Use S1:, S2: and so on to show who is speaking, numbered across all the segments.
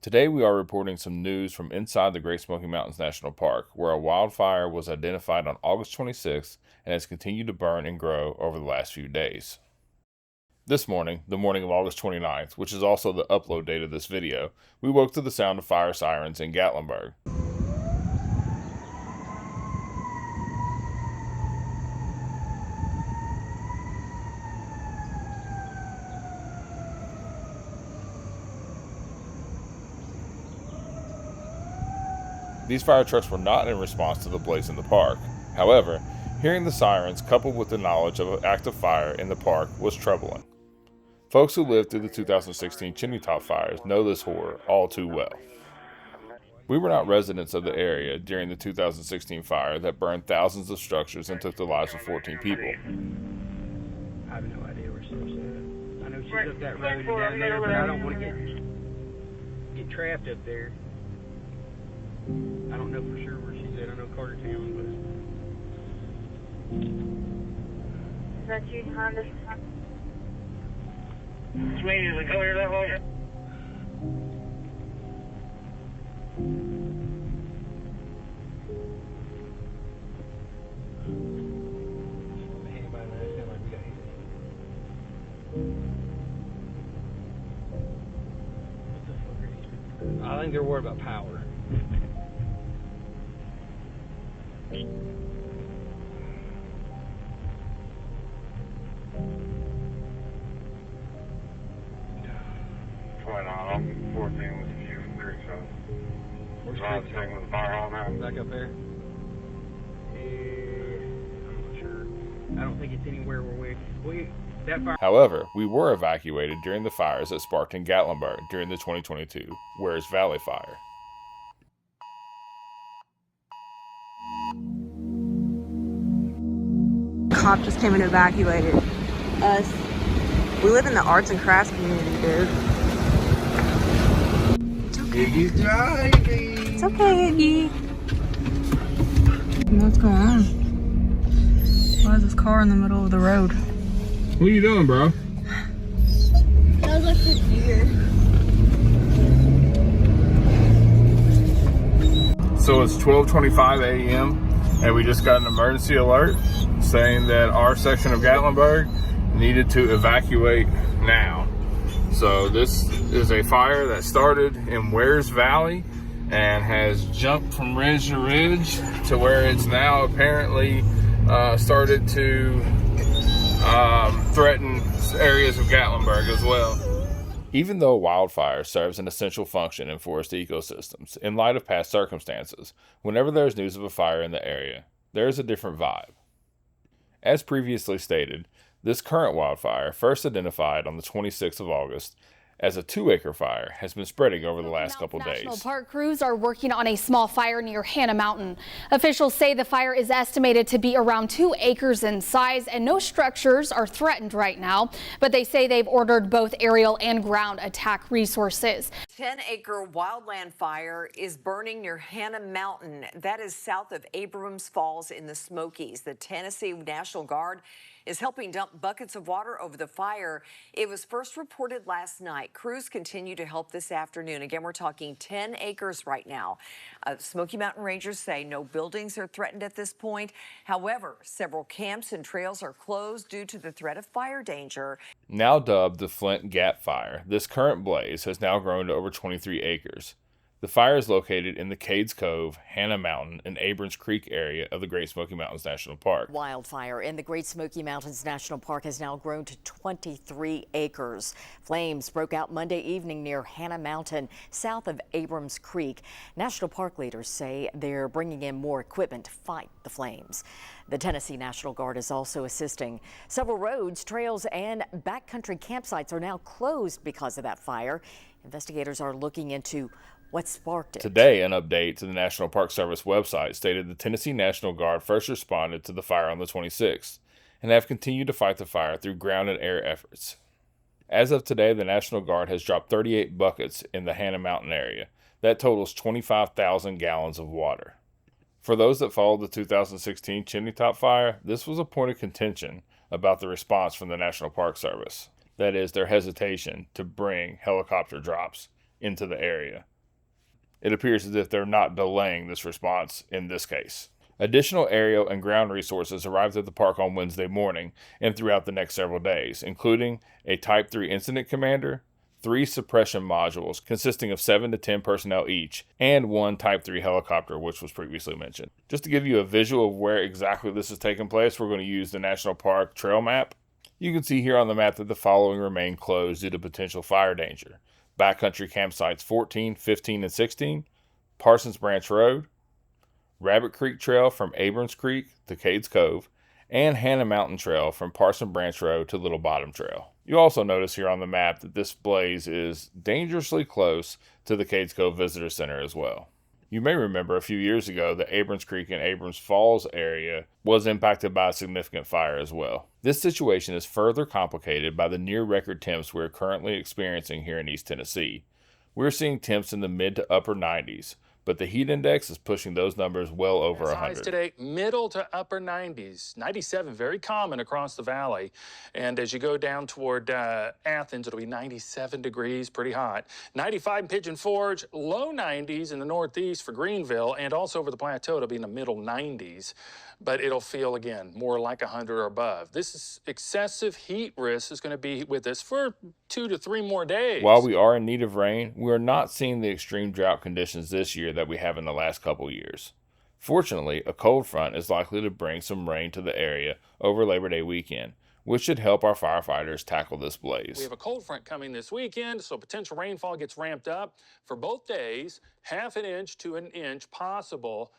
S1: Today we are reporting some news from inside the Great Smoky Mountains National Park, where a wildfire was identified on August 26th and has continued to burn and grow over the last few days. This morning, the morning of August 29th, which is also the upload date of this video, we woke to the sound of fire sirens in Gatlinburg. These fire trucks were not in response to the blaze in the park. However, hearing the sirens coupled with the knowledge of an active fire in the park was troubling. Folks who lived through the 2016 Chiny top fires know this horror all too well. We were not residents of the area during the 2016 fire that burned thousands of structures and took the lives of 14 people.
S2: I have no idea where she's at. I know she's up that road and down there, but I don't want to get trapped up there. I don't know for sure where she's at. I know Cartertown, but...
S3: Is that you, Honda?
S4: Swing is it clear that way?
S2: I think they're worried about power.
S4: I'm 14 with the Fusion Creek, so where's the thing with the fire hall now?
S2: Back up there? I'm not sure. I don't think it's anywhere where that fire.
S1: However, we were evacuated during the fires that sparked in Gatlinburg during the 2022 Wears Valley fire.
S3: Cop just came and evacuated us. We live in the arts and crafts community, dude. It's okay.
S4: Iggy's driving.
S3: It's okay, Iggy. What's going on? Why is this car in the middle of the road?
S1: What are you doing, bro?
S3: That was like a deer.
S1: So it's 12:25 a.m. and we just got an emergency alert saying that our section of Gatlinburg needed to evacuate now. So this is a fire that started in Wears Valley and has jumped from ridge to ridge to where it's now apparently started to threaten areas of Gatlinburg as well. Even though wildfire serves an essential function in forest ecosystems, in light of past circumstances, whenever there is news of a fire in the area, there is a different vibe. As previously stated, this current wildfire, first identified on the 26th of August as a 2-acre fire, has been spreading over the last couple days.
S5: National Park crews are working on a small fire near Hannah Mountain. Officials say the fire is estimated to be around 2 acres in size and no structures are threatened right now, but they say they've ordered both aerial and ground attack resources.
S6: 10-acre wildland fire is burning near Hannah Mountain. That is south of Abrams Falls in the Smokies. The Tennessee National Guard is helping dump buckets of water over the fire. It was first reported last night. Crews continue to help this afternoon. Again, we're talking 10 acres right now. Smoky Mountain Rangers say no buildings are threatened at this point. However, several camps and trails are closed due to the threat of fire danger.
S1: Now dubbed the Flint Gap Fire, this current blaze has now grown to over 23 acres. The fire is located in the Cades Cove, Hannah Mountain, and Abrams Creek area of the Great Smoky Mountains National Park.
S6: Wildfire in the Great Smoky Mountains National Park has now grown to 23 acres. Flames broke out Monday evening near Hannah Mountain, south of Abrams Creek. National Park leaders say they're bringing in more equipment to fight the flames. The Tennessee National Guard is also assisting. Several roads, trails, and backcountry campsites are now closed because of that fire. Investigators are looking into what sparked it.
S1: Today, an update to the National Park Service website stated the Tennessee National Guard first responded to the fire on the 26th and have continued to fight the fire through ground and air efforts. As of today, the National Guard has dropped 38 buckets in the Hannah Mountain area. That totals 25,000 gallons of water. For those that followed the 2016 Chimney Top fire, this was a point of contention about the response from the National Park Service. That is, their hesitation to bring helicopter drops into the area. It appears as if they're not delaying this response in this case. Additional aerial and ground resources arrived at the park on Wednesday morning and throughout the next several days, including a Type 3 incident commander, 3 suppression modules consisting of 7 to 10 personnel each, and 1 Type 3 helicopter, which was previously mentioned. Just to give you a visual of where exactly this is taking place, we're going to use the National Park trail map. You can see here on the map that the following remain closed due to potential fire danger: backcountry campsites 14, 15, and 16, Parsons Branch Road, Rabbit Creek Trail from Abrams Creek to Cades Cove, and Hannah Mountain Trail from Parsons Branch Road to Little Bottom Trail. You also notice here on the map that this blaze is dangerously close to the Cades Cove Visitor Center as well. You may remember a few years ago that Abrams Creek and Abrams Falls area was impacted by a significant fire as well. This situation is further complicated by the near record temps we're currently experiencing here in East Tennessee. We're seeing temps in the mid to upper 90s, but the heat index is pushing those numbers well over 100.
S7: Highs today, middle to upper 90s. 97, very common across the valley. And as you go down toward Athens, it'll be 97 degrees, pretty hot. 95 in Pigeon Forge, low 90s in the northeast for Greenville, and also over the plateau, it'll be in the middle 90s. But it'll feel, again, more like 100 or above. This is excessive heat risk is going to be with us for 2 to 3 more days.
S1: While we are in need of rain, we are not seeing the extreme drought conditions this year that we have in the last couple years. Fortunately, a cold front is likely to bring some rain to the area over Labor Day weekend, which should help our firefighters tackle this blaze.
S7: We have a cold front coming this weekend, so potential rainfall gets ramped up for both days, 1/2 inch to 1 inch possible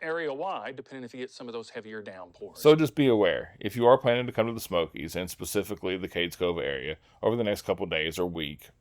S7: area-wide, depending if you get some of those heavier downpours.
S1: So just be aware, if you are planning to come to the Smokies, and specifically the Cades Cove area, over the next couple days or week,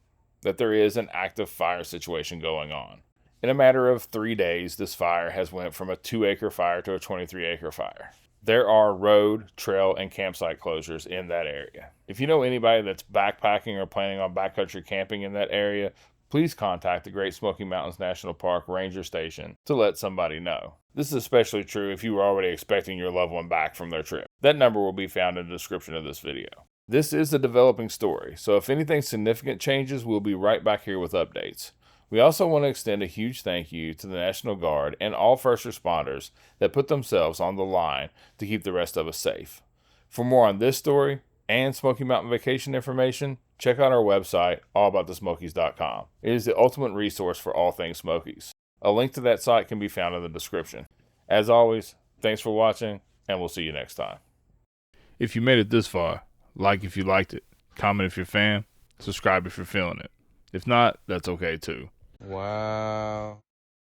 S1: that there is an active fire situation going on. In a matter of 3 days, this fire has went from a 2-acre fire to a 23-acre fire. There are road, trail, and campsite closures in that area. If you know anybody that's backpacking or planning on backcountry camping in that area, please contact the Great Smoky Mountains National Park Ranger Station to let somebody know. This is especially true if you were already expecting your loved one back from their trip. That number will be found in the description of this video. This is a developing story, so if anything significant changes, we'll be right back here with updates. We also want to extend a huge thank you to the National Guard and all first responders that put themselves on the line to keep the rest of us safe. For more on this story and Smoky Mountain vacation information, check out our website, allaboutthesmokies.com. It is the ultimate resource for all things Smokies. A link to that site can be found in the description. As always, thanks for watching, and we'll see you next time. If you made it this far, like if you liked it, comment if you're a fan, subscribe if you're feeling it. If not, that's okay too.
S8: Wow.